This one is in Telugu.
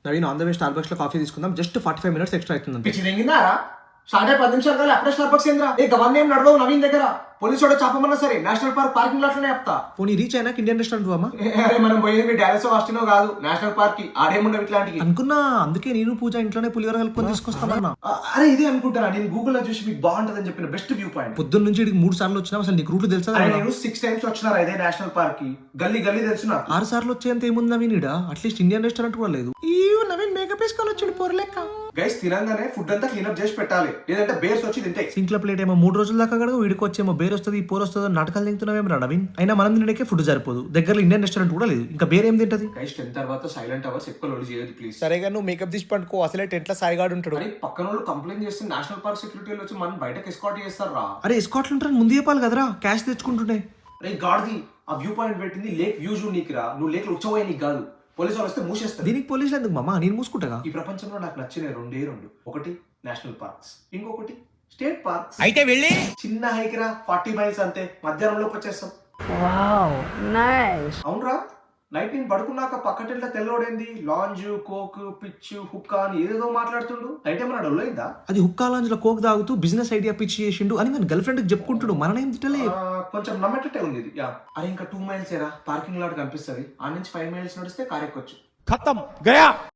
Naveen on the way Starbucks లో కాఫీ తీసుకుందాం. జస్ట్ 45 minutes ఎక్స్ట్రా అవుతుంది. పిచ్చి తెంగిందారా? స్టార్ట్ అయ్యి 10 నిమిషాలు కాదు అప్పుడే స్టార్బక్స్ ఏంద్రా? ఏ గవర్నీ ఏం నడవవు నవీన్ దగ్గర. పోలీసు వాడు చాపమన్నా సరే నేషనల్ పార్క్ పార్కింగ్ లాట్ లోనే చెప్తా. పోనీ రీచ్ అయినాక ఇండియన్ రెస్టారెంట్ అమ్మా. అరే మనం పోయేది డాలస్ ఆస్టినో కాదు, నేషనల్ పార్క్ కి. ఆడేముండవు ఇట్లాంటివి. అనుకున్నా, అందుకే నేను పూజ ఇంట్లోనే పులిహోర కలుపుకొని తీసుకొస్తామన్నా. అరే ఇదే అనుకుంటారా? నేను గూగుల్లో చూసి మీకు బాగుంటదని చెప్పిన బెస్ట్ వ్యూ పాయింట్. పొద్దున్న నుంచి ఇక్కడికి 3 సార్లు వచ్చినా. అసలు నీకు రూట్లు తెలుసా? నేను 6 times వచ్చినారా ఇదే నేషనల్ పార్క్ కి. గల్లీ గల్లీ తెలుసు నాకు. 6 సార్లు వచ్చేంత ఏముంది నవీన్ ఈడ? అట్లీస్ట్ ఇండియన్ రెస్టారెంట్ కూడా లేదు. ఈ నవీన్ మేకప్ వేసుకొని వచ్చాడు పొరలెక్క. గైస్ తినంగానే ఫుడ్ అంతా క్లీనప్ చేసి పెట్టాలి, లేదంటే బేర్స్ వచ్చి తింటాయి. సింక్ లో ప్లేట్ ఏమో 3 రోజుల దాకా కడగ. వీడికి వచ్చేమో బేర్ వస్తుంది, పోర్ వస్తుంది, నాటకాలు తింటున్నావేమో రా నవీన్. అయినా మనం తినడానికే ఫుడ్ సరిపోదు, దగ్గరలో ఇండియన్ రెస్టారెంట్ కూడా లేదు. ఇంకా బేర్ ఏం తింటది? గైస్ 10 తర్వాత సైలెంట్ అవర్స్ ఎక్కువ లోడ్ చేయదు ప్లీజ్. సరేగా నువ్వు మేకప్ తీసి పండుకో. అసలే టెంట్ లో సాయిగాడు ఉంటాడు. అరే పక్కన వాళ్ళు కంప్లైంట్ చేస్తే నేషనల్ పార్క్ సెక్యూరిటీ వచ్చి మనం బయటకు ఎస్కాట్ చేస్తారు రా. అరే ఎస్కాట్లు ఉంటారని ముందు చెప్పాలి కదరా, క్యాష్ తెచ్చుకుంటుండే. అరే గాడిది ఆ వ్యూ పాయింట్ పెట్టింది లేక్ వ్యూ జూ నీకు రా. నువ్వు లేక్ వచ్చావే నీకు కాదు. పోలీసు వాళ్ళు వస్తే మూసేస్తారు. దీనికి పోలీసులు ఎందుకు మామ? నేను మూసుకుంటా. ఈ ప్రపంచంలో నాకు నచ్చిన రెండు. ఒకటి నేషనల్ పార్క్స్, ఇంకొకటి స్టేట్ పార్క్స్. అయితే వెళ్ళి చిన్న హైక్ రా, 40 miles అంతే, మధ్యాహ్నంలోకి వచ్చేస్తాం. అవునరా, నైట్ నేను పడుకున్నాక పక్కటెళ్ళ తెల్లోడైంది లాంజ్ కోక్ పిచ్ హుక్కా అని ఏదేదో మాట్లాడుతుండు. నైట్ ఏమన్నా డొల్లైందా? అది హుక్కా లాంజ్ లో కోక్ తాగుతూ బిజినెస్ ఐడియా పిచ్ చేసిండు అని మన గర్ల్ ఫ్రెండ్ కి చెప్పుకుంటుడు. మననేం తిట్టలే. కొంచెం నమ్మేటట్టే ఉంది ఇది. అరే ఇంకా 2 miles ఏరా పార్కింగ్ లాట్ కనిపిస్తుంది. ఆ నుంచి 5 miles నడిస్తే కార్ ఎక్కొచ్చు. ఖతం గయా.